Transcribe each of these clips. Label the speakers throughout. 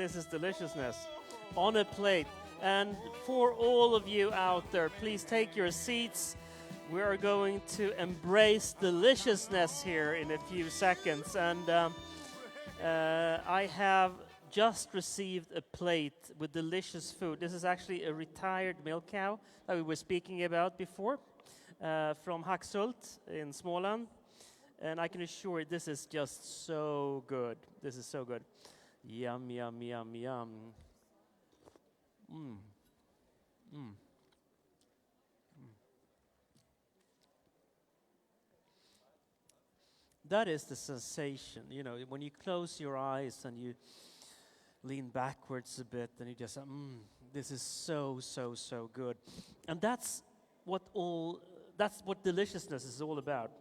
Speaker 1: This is Deliciousness on a plate. And for all of you out there, please take your seats. We are going to embrace deliciousness here in a few seconds. And I have just received a plate with delicious food. This is actually a retired milk cow that we were speaking about before from Haxhult in Småland. And I can assure you, this is just so good. This is so good. Yum, yum, yum, yum. Mm. Mm. That is the sensation, you know, when you close your eyes and you lean backwards a bit and you just say, this is so, so, so good. And that's what deliciousness is all about.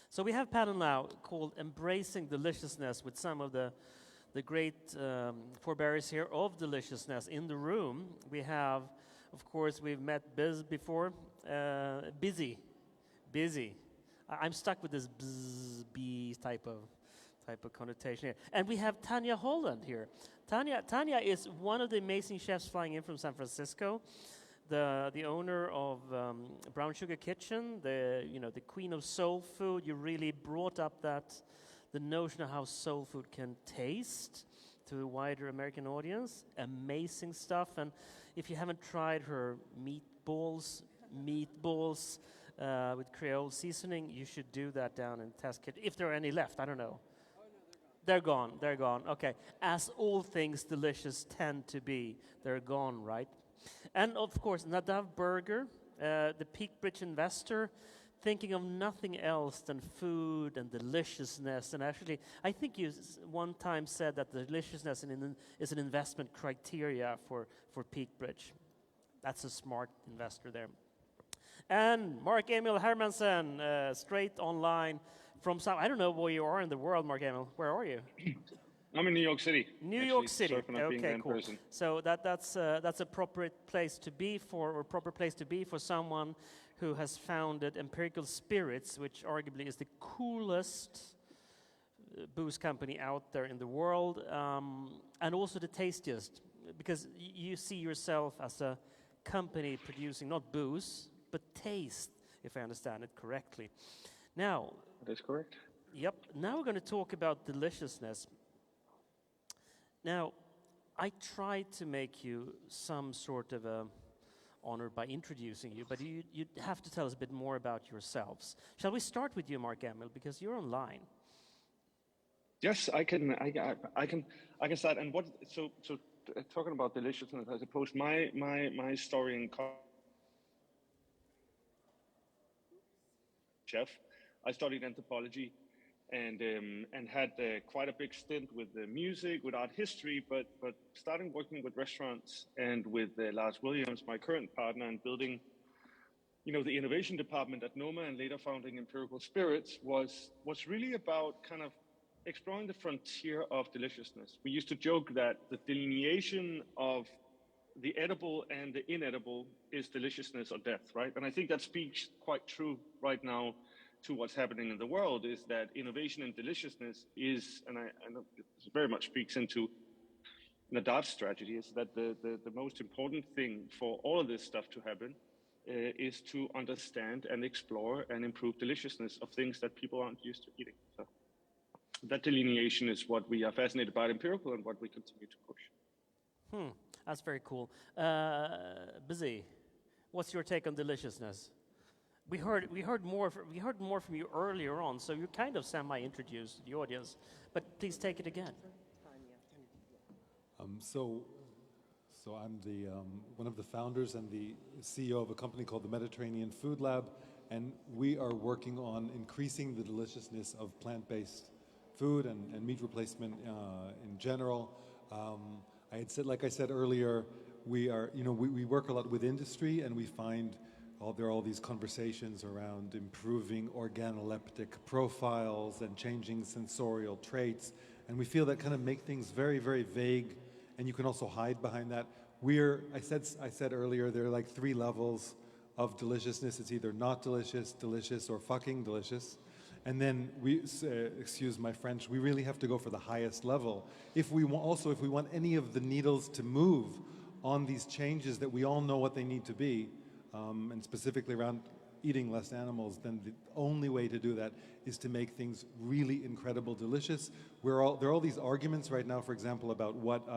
Speaker 1: So we have a panel now called Embracing Deliciousness with some of the great forebearers here of deliciousness in the room. We have, of course, we've met Biz before, Busy. I'm stuck with this bzz, bee type of connotation here. And we have Tanya Holland here. Tanya is one of the amazing chefs flying in from San Francisco, the owner of Brown Sugar Kitchen, the queen of soul food. You really brought up the notion of how soul food can taste to a wider American audience. Amazing stuff. And if you haven't tried her meatballs with Creole seasoning, you should do that down in Test Kitchen. If there are any left, I don't know. They're gone. Okay. As all things delicious tend to be, they're gone, right? And of course, Nadav Berger, the Peakbridge investor, thinking of nothing else than food and deliciousness. And actually, I think you one time said that deliciousness is an investment criteria for Peakbridge. That's a smart investor there. And Mark Emil Hermansen, straight online from South. I don't know where you are in the world, Mark Emil. Where are you?
Speaker 2: I'm in New York City.
Speaker 1: New York City. Okay, cool. So that's a proper place to be for someone who has founded Empirical Spirits, which arguably is the coolest booze company out there in the world, and also the tastiest, because you see yourself as a company producing not booze, but taste, if I understand it correctly. Now,
Speaker 2: that is correct.
Speaker 1: Yep. Now we're going to talk about deliciousness. Now, I tried to make you some sort of a honor by introducing you, but you have to tell us a bit more about yourselves. Shall we start with you, Mark Emil, because you're online?
Speaker 2: Yes, I can start. And talking about deliciousness, I suppose my story in chef. I studied anthropology and had quite a big stint with music, with art history, but starting working with restaurants and with Lars Williams, my current partner, and building, the innovation department at Noma and later founding Empirical Spirits was really about kind of exploring the frontier of deliciousness. We used to joke that the delineation of the edible and the inedible is deliciousness or death, right? And I think that speaks quite true right now to what's happening in the world, is that innovation and deliciousness is, and I know this very much speaks into Nadav's strategy, is that the most important thing for all of this stuff to happen is to understand and explore and improve deliciousness of things that people aren't used to eating. So that delineation is what we are fascinated by at Empirical and what we continue to push.
Speaker 1: That's very cool. Busy, what's your take on deliciousness? We heard more from you earlier on, so you kind of semi-introduced the audience, but please take it again.
Speaker 3: So I'm one of the founders and the CEO of a company called the Mediterranean Food Lab, and we are working on increasing the deliciousness of plant-based food and meat replacement in general. Like I said earlier, we work a lot with industry, and we find there are all these conversations around improving organoleptic profiles and changing sensorial traits, and we feel that kind of make things very, very vague, and you can also hide behind that. I said earlier, there are like 3 levels of deliciousness. It's either not delicious, delicious, or fucking delicious. And then excuse my French, we really have to go for the highest level. If we if we want any of the needles to move on these changes that we all know what they need to be, and specifically around eating less animals, then the only way to do that is to make things really incredible delicious. There are all these arguments right now, for example, about what,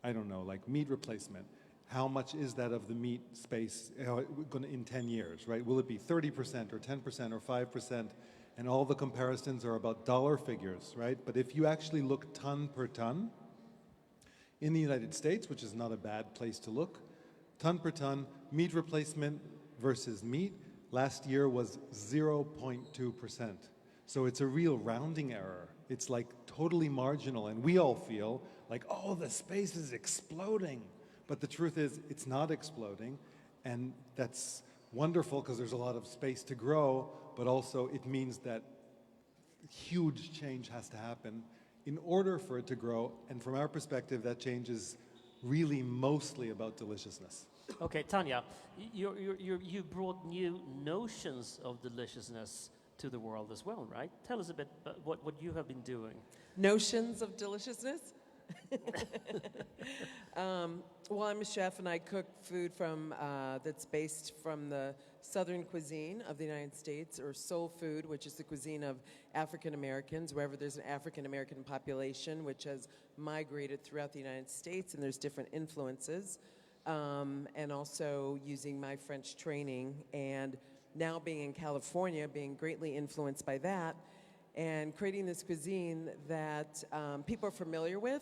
Speaker 3: I don't know, like meat replacement. How much is that of the meat space in 10 years, right? Will it be 30% or 10% or 5%? And all the comparisons are about dollar figures, right? But if you actually look ton per ton, in the United States, which is not a bad place to look, ton per ton, meat replacement versus meat, last year was 0.2%. So it's a real rounding error. It's like totally marginal, and we all feel like, oh, the space is exploding. But the truth is, it's not exploding, and that's wonderful because there's a lot of space to grow, but also it means that huge change has to happen in order for it to grow, and from our perspective, that change is really mostly about deliciousness.
Speaker 1: Okay, Tanya, you brought new notions of deliciousness to the world as well, right? Tell us a bit about what you have been doing.
Speaker 4: Notions of deliciousness? Well, I'm a chef and I cook food from that's based from the Southern cuisine of the United States, or soul food, which is the cuisine of African Americans, wherever there's an African American population, which has migrated throughout the United States, and there's different influences. And also using my French training, and now being in California, being greatly influenced by that, and creating this cuisine that people are familiar with,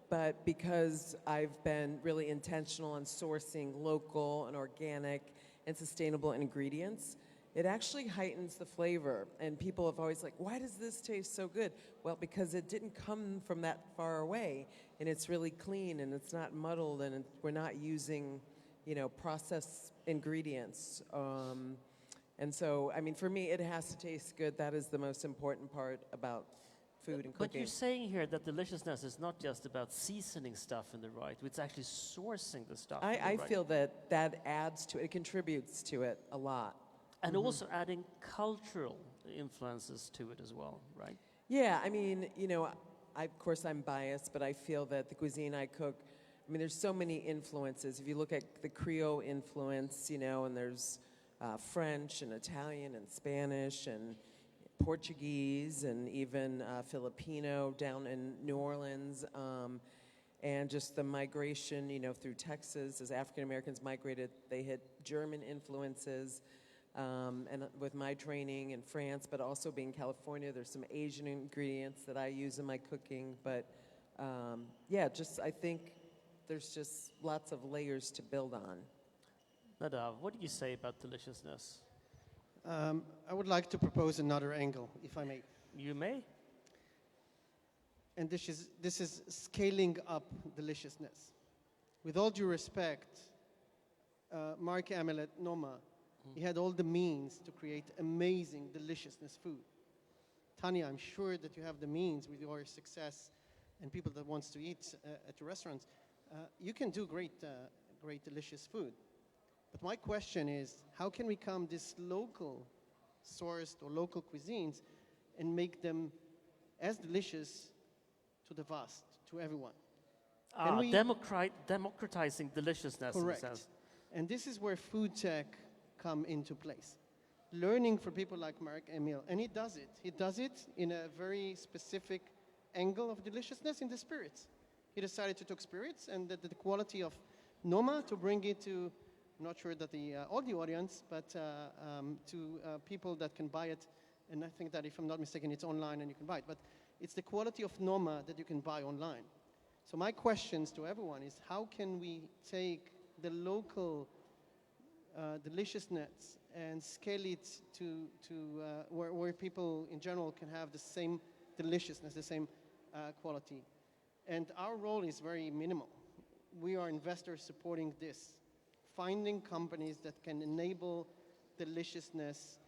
Speaker 4: but because I've been really intentional in sourcing local and organic and sustainable ingredients, it actually heightens the flavor. And people have always like, why does this taste so good? Well, because it didn't come from that far away, and it's really clean, and it's not muddled, and we're not using, processed ingredients. And so, I mean, for me, it has to taste good. That is the most important part about food and cooking.
Speaker 1: But you're saying here that deliciousness is not just about seasoning stuff in the right way, it's actually sourcing the stuff.
Speaker 4: I feel that adds to it, it contributes to it a lot.
Speaker 1: And also adding cultural influences to it as well, right?
Speaker 4: Yeah, I mean, of course I'm biased, but I feel that the cuisine I cook, I mean, there's so many influences. If you look at the Creole influence, and there's French and Italian and Spanish and Portuguese and even Filipino down in New Orleans, and just the migration, through Texas as African Americans migrated, they hit German influences. And with my training in France, but also being in California, there's some Asian ingredients that I use in my cooking. But I think there's just lots of layers to build on.
Speaker 1: Nadav, what do you say about deliciousness?
Speaker 5: I would like to propose another angle, if I may.
Speaker 1: You may.
Speaker 5: And this is scaling up deliciousness. With all due respect, Mark Hamill at Noma, he had all the means to create amazing deliciousness food. Tanya, I'm sure that you have the means with your success and people that wants to eat at the restaurants. You can do great delicious food. But my question is, how can we come this local sourced or local cuisines and make them as delicious to the vast, to everyone?
Speaker 1: Democratizing deliciousness.
Speaker 5: Correct.
Speaker 1: In a sense.
Speaker 5: And this is where food tech come into place. Learning from people like Mark Emil, and he does it. He does it in a very specific angle of deliciousness in the spirits. He decided to take spirits and the quality of Noma to bring it to, I'm not sure that all the audience, but to people that can buy it. And I think that if I'm not mistaken, it's online and you can buy it. But it's the quality of Noma that you can buy online. So my questions to everyone is, how can we take the local deliciousness and scale it to where people in general can have the same deliciousness, the same quality? And our role is very minimal. We are investors supporting this, finding companies that can enable deliciousness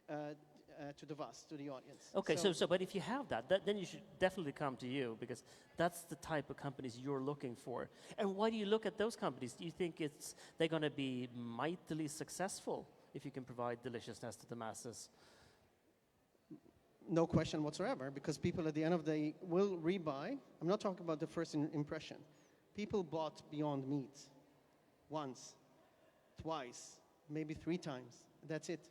Speaker 5: to the vast, to the audience.
Speaker 1: Okay, so but if you have that, then you should definitely come to you, because that's the type of companies you're looking for. And why do you look at those companies? Do you think they're going to be mightily successful if you can provide deliciousness to the masses?
Speaker 5: no question whatsoever, because people at the end of the day will rebuy. I'm not talking about the first impression. People bought Beyond Meat once, twice, maybe 3 times. That's it.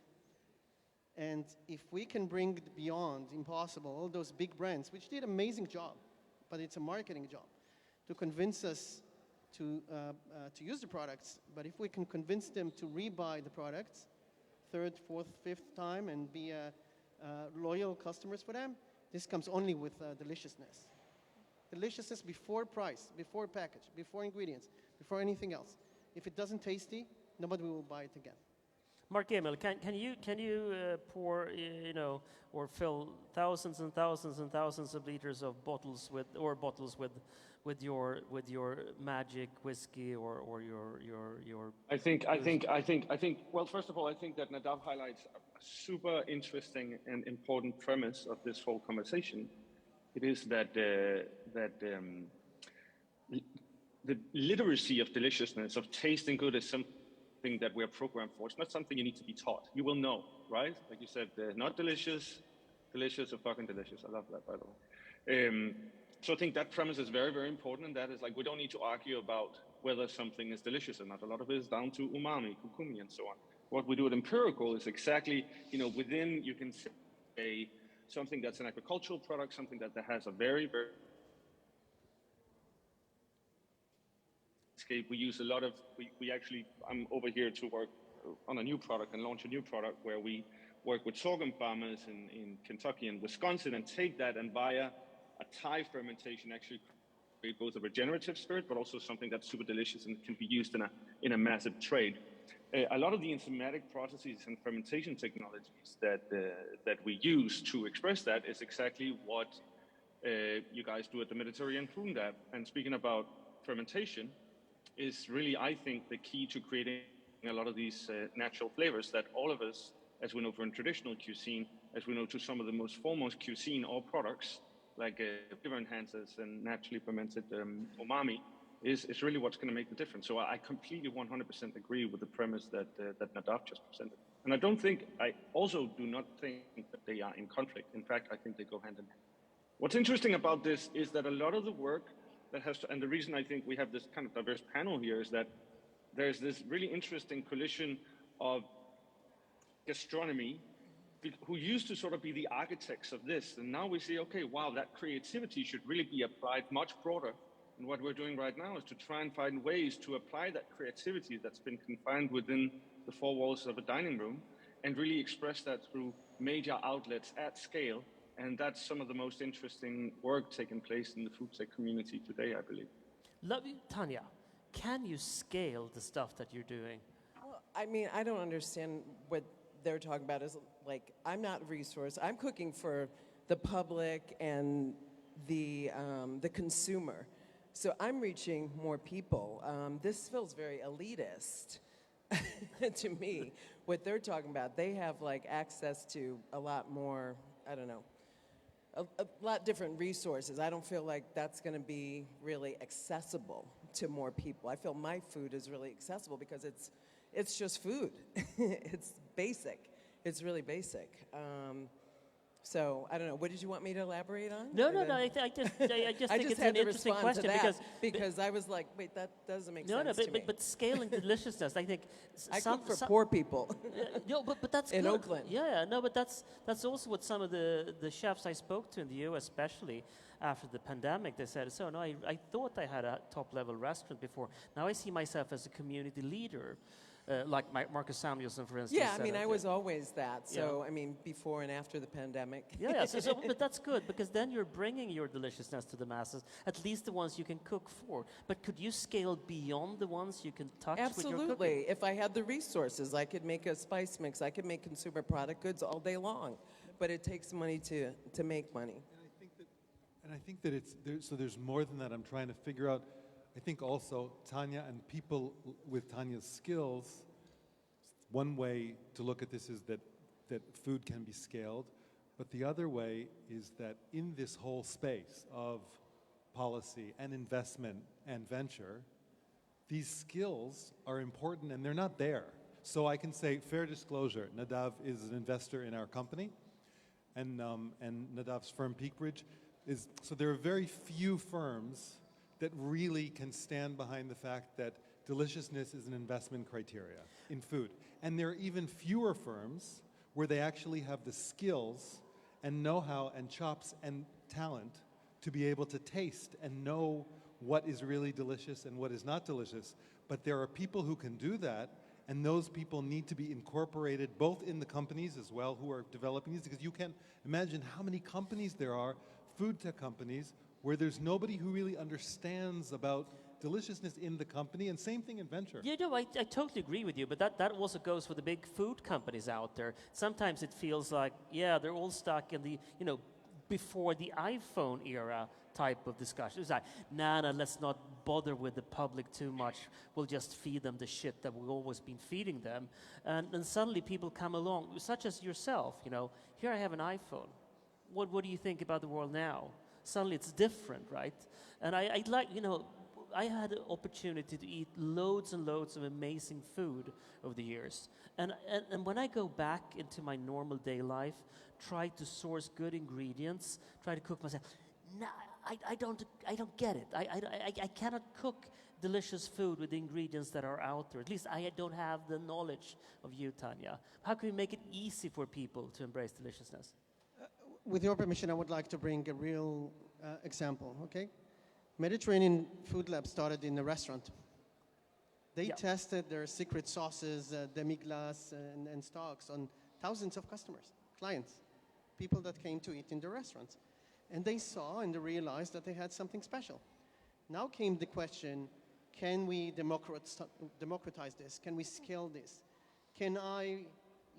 Speaker 5: And if we can bring Beyond Impossible, all those big brands, which did an amazing job, but it's a marketing job, to convince us to use the products, but if we can convince them to rebuy the products, 3rd, 4th, 5th time, and be loyal customers for them, this comes only with deliciousness. Deliciousness before price, before package, before ingredients, before anything else. If it doesn't tasty, nobody will buy it again.
Speaker 1: Mark Emil, can you pour or fill thousands and thousands and thousands of liters of bottles with your magic whiskey or your
Speaker 2: I think. Well, first of all, I think that Nadav highlights a super interesting and important premise of this whole conversation. It is that the literacy of deliciousness, of tasting good, is something that we're programmed for. It's not something you need to be taught. You will know, right? Like you said, not delicious, delicious or fucking delicious. I love that, by the way. So I think that premise is very, very important, and that is like we don't need to argue about whether something is delicious or not. A lot of it is down to umami, kukumi, and so on. What we do at Empirical is exactly, within, you can say, something that's an agricultural product, something that has a very, very landscape. We use a lot of, we actually, I'm over here to work on a new product and launch a new product where we work with sorghum farmers in Kentucky and Wisconsin and take that and via a Thai fermentation actually create both a regenerative spirit, but also something that's super delicious and can be used in a massive trade. A lot of the enzymatic processes and fermentation technologies that we use to express that is exactly what you guys do at the Mediterranean Food Lab. And speaking about fermentation, is really, I think, the key to creating a lot of these natural flavors that all of us, as we know from traditional cuisine, as we know to some of the most foremost cuisine or products like flavor enhancers and naturally fermented umami, is really what's going to make the difference. So I completely 100% agree with the premise that Nadav just presented. And I also do not think that they are in conflict. In fact, I think they go hand in hand. What's interesting about this is that a lot of the work that has to, and the reason I think we have this kind of diverse panel here is that there's this really interesting collision of gastronomy, who used to sort of be the architects of this. And now we see, okay, wow, that creativity should really be applied much broader. And what we're doing right now is to try and find ways to apply that creativity that's been confined within the 4 walls of a dining room and really express that through major outlets at scale. And that's some of the most interesting work taking place in the food tech community today, I believe.
Speaker 1: Love you, Tanya. Can you scale the stuff that you're doing?
Speaker 4: Well, I mean, I don't understand what they're talking about. Is like, I'm not a resource. I'm cooking for the public and the consumer. So I'm reaching more people. This feels very elitist to me. What they're talking about, they have like access to a lot more, I don't know, a lot different resources. I don't feel like that's going to be really accessible to more people. I feel my food is really accessible because it's just food. It's basic. It's really basic. So I don't know. What did you want me to elaborate on?
Speaker 1: No. I just think it's an interesting question
Speaker 4: because I was like, wait, that doesn't make sense to me.
Speaker 1: But scaling deliciousness, I think.
Speaker 4: I cook for poor people.
Speaker 1: No, but that's
Speaker 4: in
Speaker 1: good.
Speaker 4: Oakland.
Speaker 1: Yeah, no, but that's also what some of the chefs I spoke to in the U.S., especially after the pandemic, they said, so no, I thought I had a top level restaurant before. Now I see myself as a community leader. Like Marcus Samuelsson, for instance.
Speaker 4: Yeah, I mean, I was always that. So, I mean, before and after the pandemic.
Speaker 1: Yeah, but that's good, because then you're bringing your deliciousness to the masses, at least the ones you can cook for. But could you scale beyond the ones you can touch with your cooking?
Speaker 4: Absolutely. If I had the resources, I could make a spice mix. I could make consumer product goods all day long. But it takes money to make money.
Speaker 3: And I think that there's more than that. I'm trying to figure out. I think also Tanya and people with Tanya's skills, one way to look at this is that food can be scaled, but the other way is that in this whole space of policy and investment and venture, these skills are important and they're not there. So I can say, fair disclosure, Nadav is an investor in our company, and Nadav's firm Peakbridge, so there are very few firms that really can stand behind the fact that deliciousness is an investment criteria in food. And there are even fewer firms where they actually have the skills and know-how and chops and talent to be able to taste and know what is really delicious and what is not delicious. But there are people who can do that, and those people need to be incorporated both in the companies as well who are developing these, because you can imagine how many companies there are, food tech companies, where there's nobody who really understands about deliciousness in the company, and same thing in venture.
Speaker 1: You know, I totally agree with you, but that also goes for the big food companies out there. Sometimes it feels like, yeah, they're all stuck in the, before the iPhone era type of discussion. It's like, nah, let's not bother with the public too much. We'll just feed them the shit that we've always been feeding them. And suddenly people come along, such as yourself, here I have an iPhone. What do you think about the world now? Suddenly it's different, right? And I like, I had the opportunity to eat loads and loads of amazing food over the years. And when I go back into my normal day life, try to source good ingredients, try to cook myself, no, I don't get it. I cannot cook delicious food with the ingredients that are out there. At least I don't have the knowledge of you, Tanya. How can we make it easy for people to embrace deliciousness?
Speaker 5: With your permission, I would like to bring a real example, okay? Mediterranean Food Lab started in a restaurant. They tested their secret sauces, demi-glace, and stocks on thousands of customers, clients, people that came to eat in the restaurants. And they saw and they realized that they had something special. Now came the question, can we democratize this? Can we scale this? Can I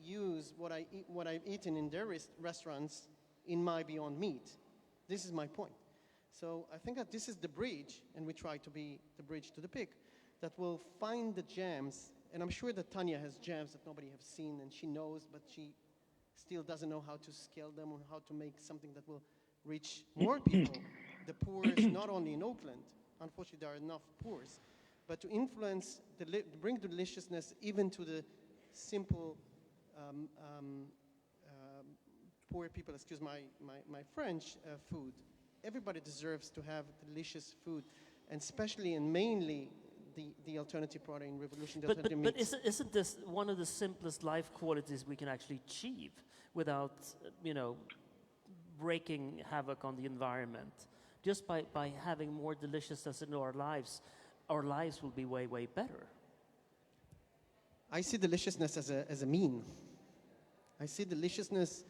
Speaker 5: use what I've eaten in their restaurants in my Beyond Meat? This is my point. So I think that this is the bridge, and we try to be the bridge to the pig, that will find the gems. And I'm sure that Tanya has gems that nobody has seen, and she knows, but she still doesn't know how to scale them or how to make something that will reach more people. The poor is not only in Oakland. Unfortunately, there are enough poors. But to influence, bring deliciousness even to the simple poor people, excuse my French, food. Everybody deserves to have delicious food, and especially and mainly the alternative protein revolution.
Speaker 1: But isn't this one of the simplest life qualities we can actually achieve without, breaking havoc on the environment? Just by having more deliciousness in our lives will be way, way better.
Speaker 5: I see deliciousness as a mean. I see deliciousness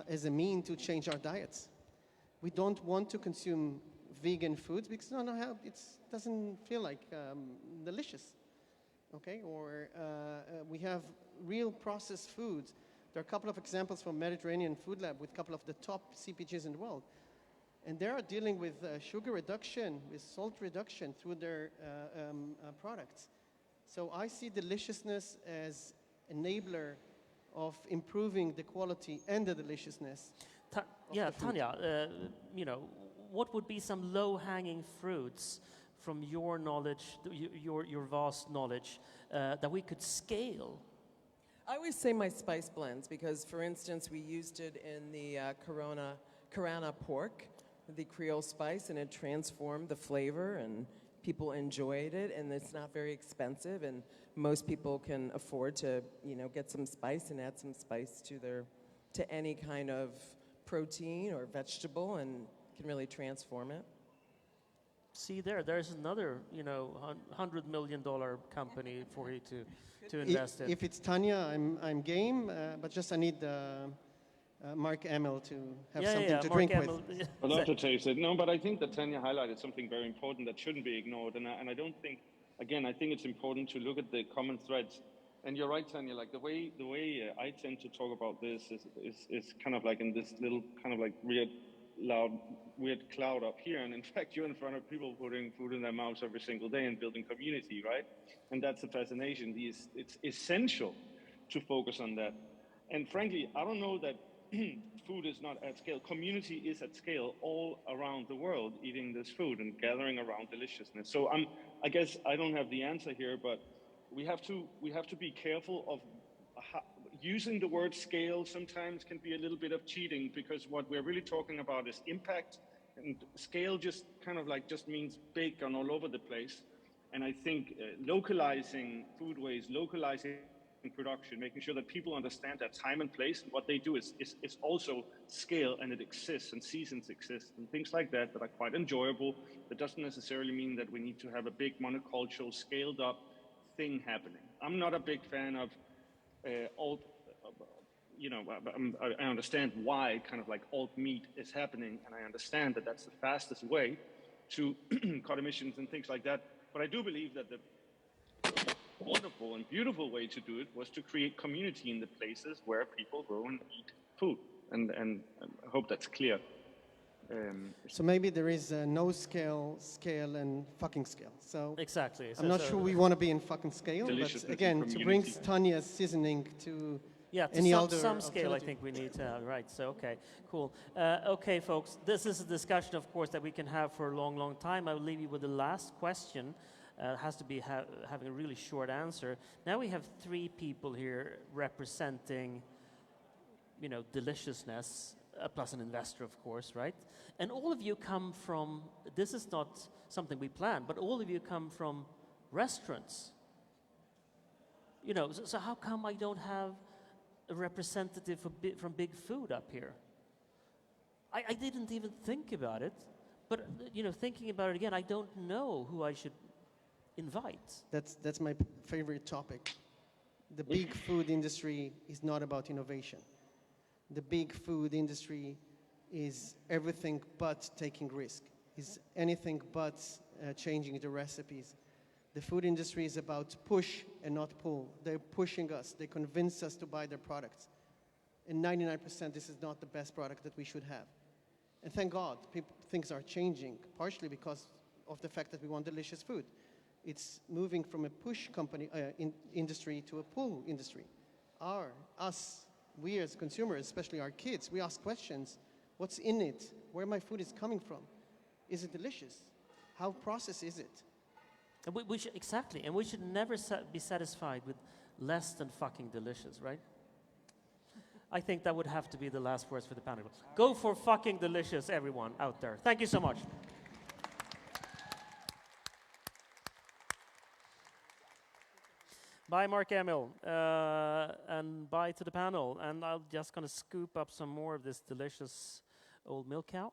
Speaker 5: as a mean to change our diets. We don't want to consume vegan foods because it doesn't feel like delicious, okay? Or we have real processed foods. There are a couple of examples from Mediterranean Food Lab with a couple of the top CPGs in the world. And they are dealing with sugar reduction, with salt reduction through their products. So I see deliciousness as enabler of improving the quality and the deliciousness.
Speaker 1: Tanya, what would be some low-hanging fruits from your knowledge, your vast knowledge, that we could scale?
Speaker 4: I always say my spice blends because, for instance, we used it in the Carana pork, the Creole spice, and it transformed the flavor, and people enjoyed it, and it's not very expensive, and most people can afford to, get some spice and add some spice to any kind of protein or vegetable, and can really transform it.
Speaker 1: See there's another, $100 million company for you to invest in.
Speaker 5: If it's Tanya, I'm game, but just I need Mark Emil to have something to drink with.
Speaker 2: I'd love to taste it. No, but I think that Tanya highlighted something very important that shouldn't be ignored. And I don't think, again, I think it's important to look at the common threads. And you're right, Tanya, like the way I tend to talk about this is kind of like in this little kind of like weird cloud up here. And in fact, you're in front of people putting food in their mouths every single day and building community, right? And that's the fascination. It's essential to focus on that. And frankly, I don't know that food is not at scale. Community is at scale all around the world, eating this food and gathering around deliciousness. So I guess I don't have the answer here, but we have to be careful of using the word scale sometimes can be a little bit of cheating, because what we're really talking about is impact, and scale just kind of like just means big and all over the place. And I think localizing foodways, localizing production, making sure that people understand that time and place and what they do is also scale, and it exists, and seasons exist, and things like that that are quite enjoyable. That doesn't necessarily mean that we need to have a big monocultural, scaled up thing happening. I'm not a big fan of alt, you know, I understand why kind of like alt meat is happening, and I understand that that's the fastest way to cut emissions and things like that. But I do believe that the wonderful and beautiful way to do it was to create community in the places where people grow and eat food. And I hope that's clear.
Speaker 5: So maybe there is a no scale, scale, and fucking scale. So
Speaker 1: Exactly.
Speaker 5: I'm not sure we want to be in fucking scale, but
Speaker 2: Deliciousness
Speaker 5: again,
Speaker 2: and
Speaker 5: to bring
Speaker 2: community.
Speaker 5: Tanya's seasoning to
Speaker 1: Yeah, to
Speaker 5: any other
Speaker 1: some scale, I
Speaker 5: alternative.
Speaker 1: think we need to have, right. So, okay, cool. Okay, folks, this is a discussion, of course, that we can have for a long, long time. I will leave you with the last question. It has to be having a really short answer. Now we have 3 people here representing, you know, deliciousness, plus an investor, of course, right? And all of you come from, this is not something we planned, but all of you come from restaurants. You know, so how come I don't have a representative from Big Food up here? I didn't even think about it, but you know, thinking about it again, I don't know who I should invite.
Speaker 5: That's my favorite topic. The big food industry is not about innovation. The big food industry is everything but taking risk, is anything but changing the recipes. The food industry is about push and not pull. They're pushing us. They convince us to buy their products. And 99% this is not the best product that we should have. And thank God, things are changing, partially because of the fact that we want delicious food. It's moving from a push industry to a pull industry. We as consumers, especially our kids, we ask questions. What's in it? Where my food is coming from? Is it delicious? How processed is it?
Speaker 1: And we should, exactly, and we should never be satisfied with less than fucking delicious, right? I think that would have to be the last words for the panel. Go for fucking delicious, everyone out there. Thank you so much. Bye, Mark Emil, and bye to the panel. And I'm just going to scoop up some more of this delicious old milk cow.